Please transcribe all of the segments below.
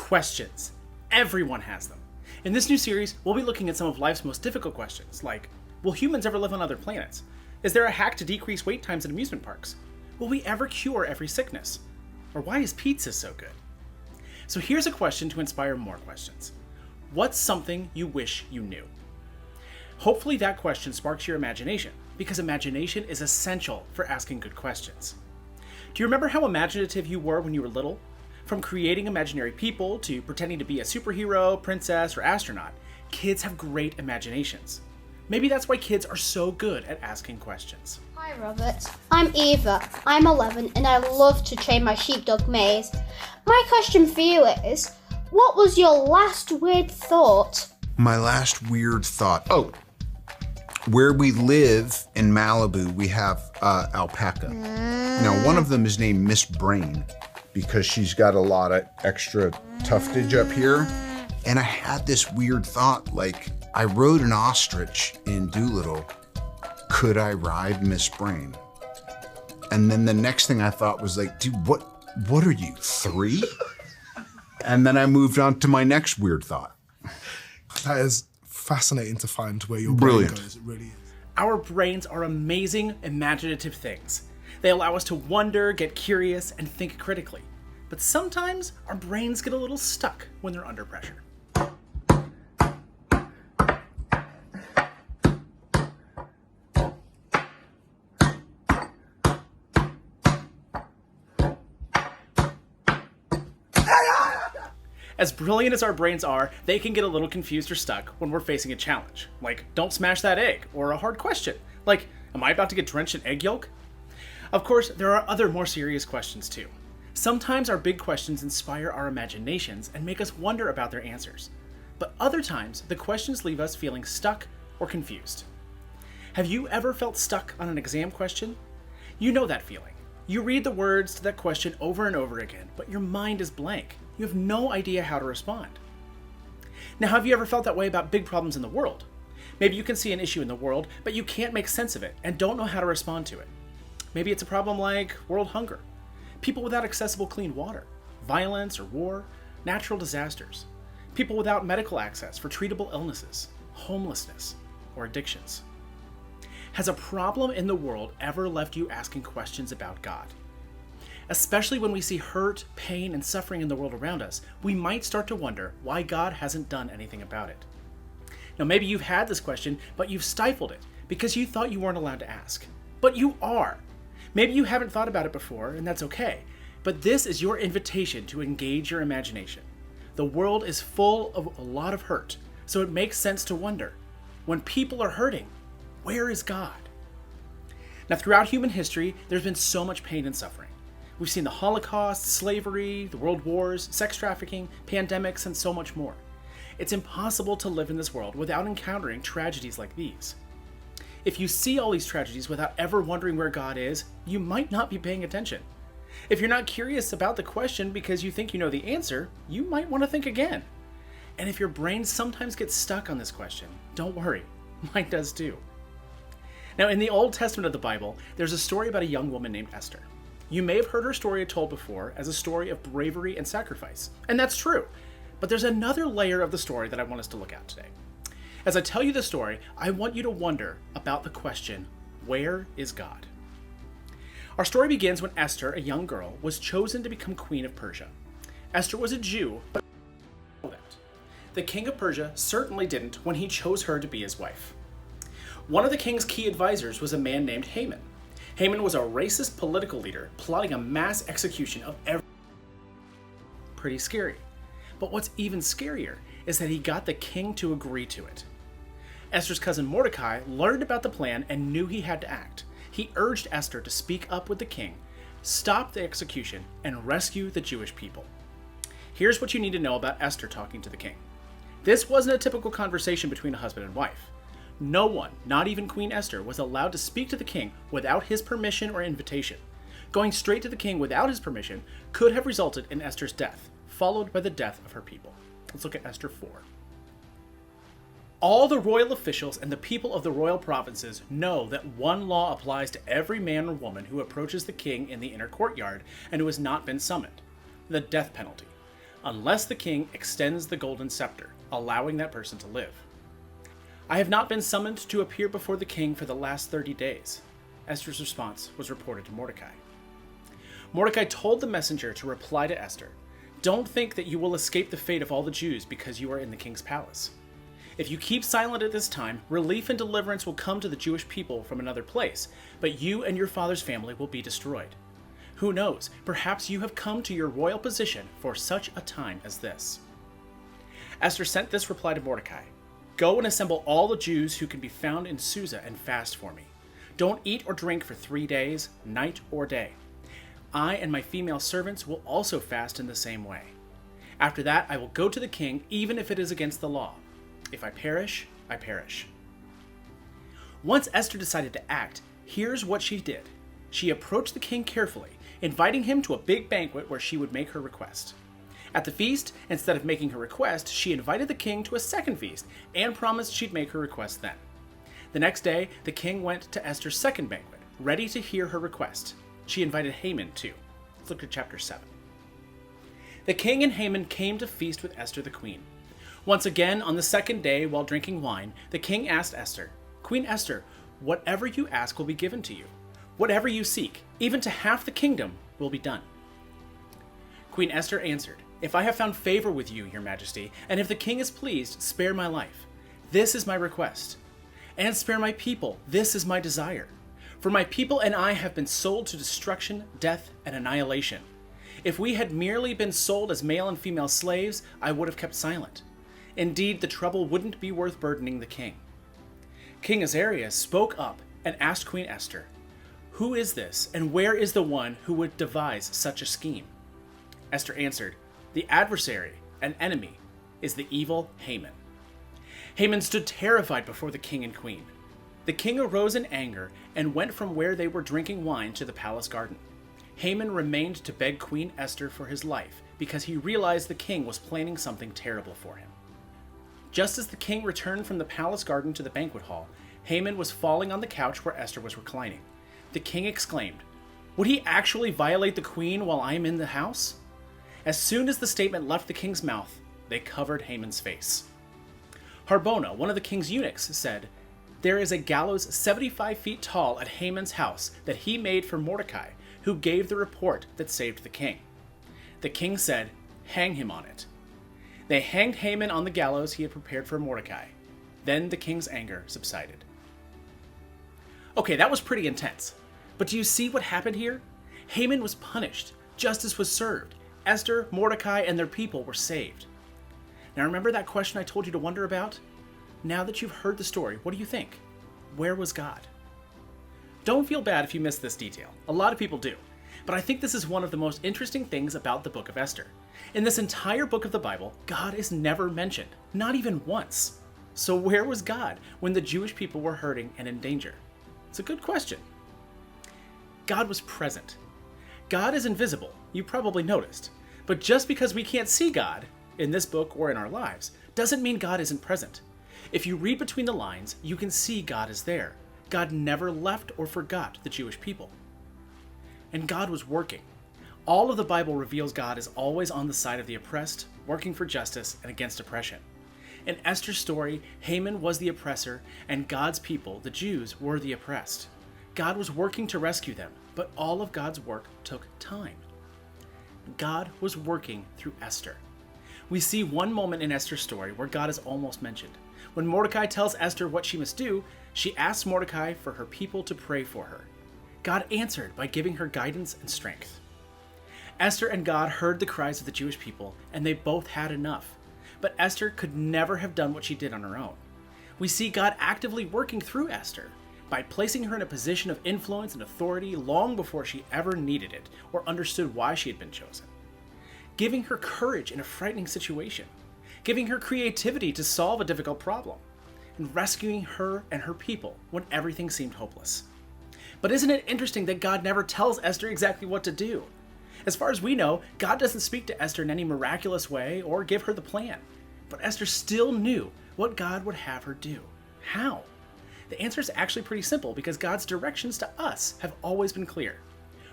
Questions. Everyone has them. In this new series, we'll be looking at some of life's most difficult questions, like, will humans ever live on other planets? Is there a hack to decrease wait times at amusement parks? Will we ever cure every sickness? Or why is pizza so good? So here's a question to inspire more questions. What's something you wish you knew? Hopefully that question sparks your imagination, because imagination is essential for asking good questions. Do you remember how imaginative you were when you were little? From creating imaginary people to pretending to be a superhero, princess, or astronaut, kids have great imaginations. Maybe that's why kids are so good at asking questions. Hi Robert, I'm Eva. I'm 11 and I love to train my sheepdog Maze. My question for you is, what was your last weird thought? My last weird thought. Where we live in Malibu, we have alpaca. Now, one of them is named Miss Brain because she's got a lot of extra tuftage up here. And I had this weird thought, like, I rode an ostrich in Doolittle. Could I ride Miss Brain? And then the next thing I thought was like, dude, what are you, 3? And then I moved on to my next weird thought. That is fascinating to find where your brain goes. It really is. Our brains are amazing, imaginative things. They allow us to wonder, get curious, and think critically. But sometimes our brains get a little stuck when they're under pressure. As brilliant as our brains are, they can get a little confused or stuck when we're facing a challenge. Like, don't smash that egg, or a hard question. Like, am I about to get drenched in egg yolk? Of course, there are other more serious questions too. Sometimes our big questions inspire our imaginations and make us wonder about their answers. But other times, the questions leave us feeling stuck or confused. Have you ever felt stuck on an exam question? You know that feeling. You read the words to that question over and over again, but your mind is blank. You have no idea how to respond. Now, have you ever felt that way about big problems in the world? Maybe you can see an issue in the world, but you can't make sense of it and don't know how to respond to it. Maybe it's a problem like world hunger, people without accessible clean water, violence or war, natural disasters, people without medical access for treatable illnesses, homelessness, or addictions. Has a problem in the world ever left you asking questions about God? Especially when we see hurt, pain, and suffering in the world around us, we might start to wonder why God hasn't done anything about it. Now, maybe you've had this question, but you've stifled it because you thought you weren't allowed to ask. But you are. Maybe you haven't thought about it before, and that's okay. But this is your invitation to engage your imagination. The world is full of a lot of hurt, so it makes sense to wonder, when people are hurting, where is God? Now, throughout human history, there's been so much pain and suffering. We've seen the Holocaust, slavery, the world wars, sex trafficking, pandemics, and so much more. It's impossible to live in this world without encountering tragedies like these. If you see all these tragedies without ever wondering where God is, you might not be paying attention. If you're not curious about the question because you think you know the answer, you might want to think again. And if your brain sometimes gets stuck on this question, don't worry, mine does too. Now, in the Old Testament of the Bible, there's a story about a young woman named Esther. You may have heard her story told before as a story of bravery and sacrifice, and that's true. But there's another layer of the story that I want us to look at today. As I tell you the story, I want you to wonder about the question, where is God? Our story begins when Esther, a young girl, was chosen to become queen of Persia. Esther was a Jew, but the king of Persia certainly didn't when he chose her to be his wife. One of the king's key advisors was a man named Haman. Haman was a racist political leader plotting a mass execution of everyone. Pretty scary. But what's even scarier is that he got the king to agree to it. Esther's cousin Mordecai learned about the plan and knew he had to act. He urged Esther to speak up with the king, stop the execution, and rescue the Jewish people. Here's what you need to know about Esther talking to the king. This wasn't a typical conversation between a husband and wife. No one, not even Queen Esther, was allowed to speak to the king without his permission or invitation. Going straight to the king without his permission could have resulted in Esther's death, followed by the death of her people. Let's look at Esther 4. All the royal officials and the people of the royal provinces know that one law applies to every man or woman who approaches the king in the inner courtyard and who has not been summoned: the death penalty. unless the king extends the golden scepter, allowing that person to live. I have not been summoned to appear before the king for the last 30 days. Esther's response was reported to Mordecai. Mordecai told the messenger to reply to Esther, "Don't think that you will escape the fate of all the Jews because you are in the king's palace. If you keep silent at this time, relief and deliverance will come to the Jewish people from another place, but you and your father's family will be destroyed. Who knows, perhaps you have come to your royal position for such a time as this." Esther sent this reply to Mordecai, "Go and assemble all the Jews who can be found in Susa and fast for me. Don't eat or drink for 3 days, night or day. I and my female servants will also fast in the same way. After that, I will go to the king, even if it is against the law. If I perish, I perish." Once Esther decided to act, here's what she did. She approached the king carefully, inviting him to a big banquet where she would make her request. At the feast, instead of making her request, she invited the king to a second feast and promised she'd make her request then. The next day, the king went to Esther's second banquet, ready to hear her request. She invited Haman too. Let's look at chapter 7. The king and Haman came to feast with Esther the queen. Once again, on the second day, while drinking wine, the king asked Esther, "Queen Esther, whatever you ask will be given to you. Whatever you seek, even to half the kingdom, will be done." Queen Esther answered, "If I have found favor with you, your majesty, and if the king is pleased, spare my life. This is my request. And spare my people. This is my desire. For my people and I have been sold to destruction, death, and annihilation. If we had merely been sold as male and female slaves, I would have kept silent. Indeed, the trouble wouldn't be worth burdening the king." King Azariah spoke up and asked Queen Esther, "Who is this, and where is the one who would devise such a scheme?" Esther answered, "The adversary, an enemy, is the evil Haman." Haman stood terrified before the king and queen. The king arose in anger and went from where they were drinking wine to the palace garden. Haman remained to beg Queen Esther for his life because he realized the king was planning something terrible for him. Just as the king returned from the palace garden to the banquet hall, Haman was falling on the couch where Esther was reclining. The king exclaimed, "Would he actually violate the queen while I am in the house?" As soon as the statement left the king's mouth, they covered Haman's face. Harbona, one of the king's eunuchs, said, "There is a gallows 75 feet tall at Haman's house that he made for Mordecai, who gave the report that saved the king." The king said, "Hang him on it." They hanged Haman on the gallows he had prepared for Mordecai. Then the king's anger subsided. Okay, that was pretty intense. But do you see what happened here? Haman was punished. Justice was served. Esther, Mordecai, and their people were saved. Now remember that question I told you to wonder about? Now that you've heard the story, what do you think? Where was God? Don't feel bad if you missed this detail. A lot of people do. But I think this is one of the most interesting things about the book of Esther. In this entire book of the Bible, God is never mentioned, not even once. So where was God when the Jewish people were hurting and in danger? It's a good question. God was present. God is invisible, you probably noticed. But just because we can't see God, in this book or in our lives, doesn't mean God isn't present. If you read between the lines, you can see God is there. God never left or forgot the Jewish people. And God was working. All of the Bible reveals God is always on the side of the oppressed, working for justice and against oppression. In Esther's story, Haman was the oppressor, and God's people, the Jews, were the oppressed. God was working to rescue them, but all of God's work took time. God was working through Esther. We see one moment in Esther's story where God is almost mentioned. When Mordecai tells Esther what she must do, she asks Mordecai for her people to pray for her. God answered by giving her guidance and strength. Esther and God heard the cries of the Jewish people, and they both had enough. But Esther could never have done what she did on her own. We see God actively working through Esther by placing her in a position of influence and authority long before she ever needed it or understood why she had been chosen. Giving her courage in a frightening situation, giving her creativity to solve a difficult problem, and rescuing her and her people when everything seemed hopeless. But isn't it interesting that God never tells Esther exactly what to do? As far as we know, God doesn't speak to Esther in any miraculous way or give her the plan. But Esther still knew what God would have her do. How? The answer is actually pretty simple because God's directions to us have always been clear.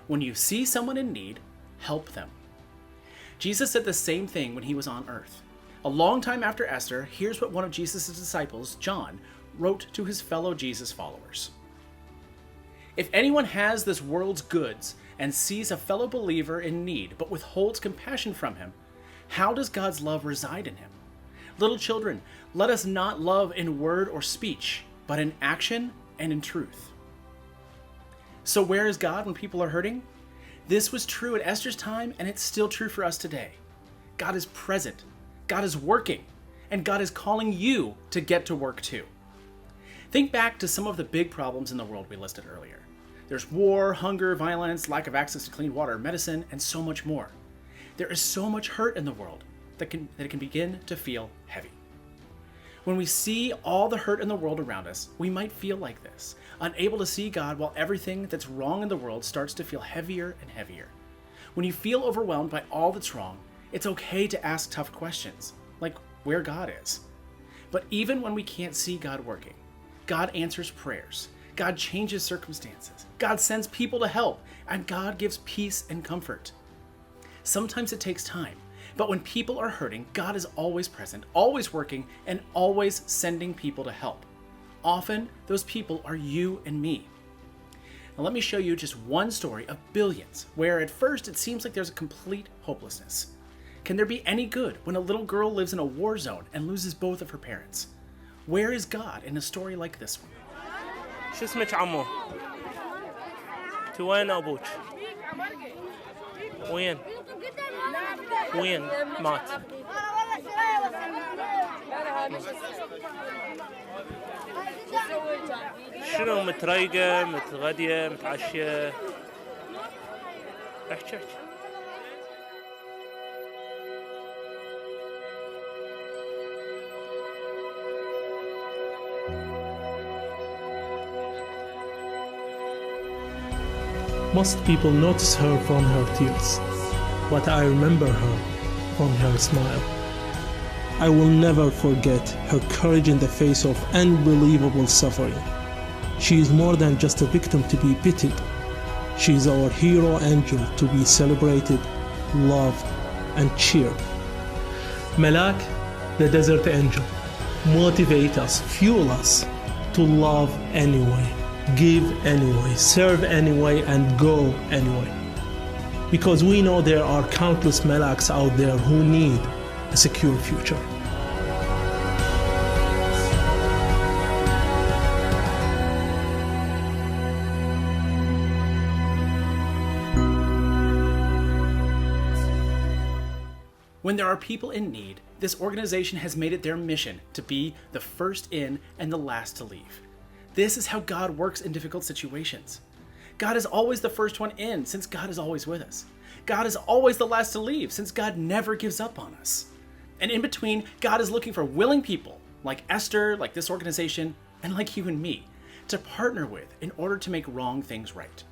When you see someone in need, help them. Jesus said the same thing when he was on earth. A long time after Esther, here's what one of Jesus' disciples, John, wrote to his fellow Jesus followers. If anyone has this world's goods and sees a fellow believer in need but withholds compassion from him, how does God's love reside in him? Little children, let us not love in word or speech, but in action and in truth. So where is God when people are hurting? This was true at Esther's time, and it's still true for us today. God is present, God is working, and God is calling you to get to work too. Think back to some of the big problems in the world we listed earlier. There's war, hunger, violence, lack of access to clean water, medicine, and so much more. There is so much hurt in the world that it can begin to feel heavy. When we see all the hurt in the world around us, we might feel like this, unable to see God while everything that's wrong in the world starts to feel heavier and heavier. When you feel overwhelmed by all that's wrong, it's okay to ask tough questions, like where God is. But even when we can't see God working, God answers prayers, God changes circumstances, God sends people to help, and God gives peace and comfort. Sometimes it takes time, but when people are hurting, God is always present, always working, and always sending people to help. Often, those people are you and me. Now let me show you just one story of billions, where at first it seems like there's a complete hopelessness. Can there be any good when a little girl lives in a war zone and loses both of her parents? Where is God in a story like this one? شو اسمك عمو؟ تو وين أبوك؟ وين؟ وين مات؟ شنو متريقة متغدية متعشية؟ احكي. Most people notice her from her tears, but I remember her from her smile. I will never forget her courage in the face of unbelievable suffering. She is more than just a victim to be pitied. She is our hero angel to be celebrated, loved, and cheered. Malak, the desert angel, motivate us, fuel us to love anyway, give anyway, serve anyway, and go anyway. Because we know there are countless Malaks out there who need a secure future. When there are people in need, this organization has made it their mission to be the first in and the last to leave. This is how God works in difficult situations. God is always the first one in, since God is always with us. God is always the last to leave, since God never gives up on us. And in between, God is looking for willing people, like Esther, like this organization, and like you and me, to partner with in order to make wrong things right.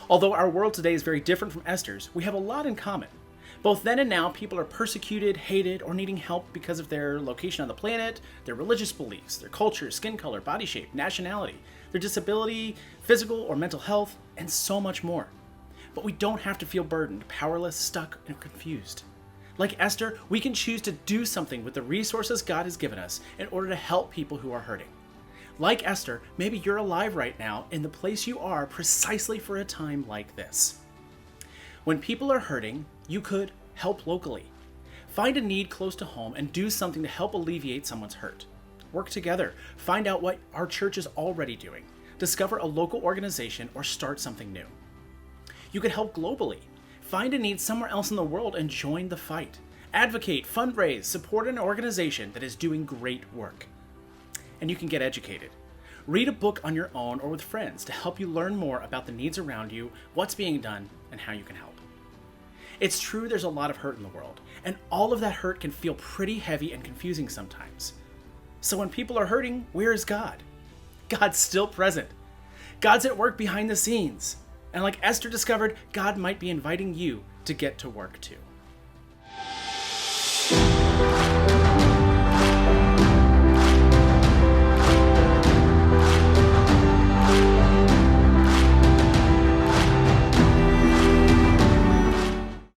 Although our world today is very different from Esther's, we have a lot in common. Both then and now, people are persecuted, hated, or needing help because of their location on the planet, their religious beliefs, their culture, skin color, body shape, nationality, their disability, physical or mental health, and so much more. But we don't have to feel burdened, powerless, stuck, and confused. Like Esther, we can choose to do something with the resources God has given us in order to help people who are hurting. Like Esther, maybe you're alive right now in the place you are precisely for a time like this. When people are hurting, you could help locally. Find a need close to home and do something to help alleviate someone's hurt. Work together. Find out what our church is already doing. Discover a local organization or start something new. You could help globally. Find a need somewhere else in the world and join the fight. Advocate, fundraise, support an organization that is doing great work. And you can get educated. Read a book on your own or with friends to help you learn more about the needs around you, what's being done, and how you can help. It's true there's a lot of hurt in the world, and all of that hurt can feel pretty heavy and confusing sometimes. So when people are hurting, where is God? God's still present. God's at work behind the scenes. And like Esther discovered, God might be inviting you to get to work too.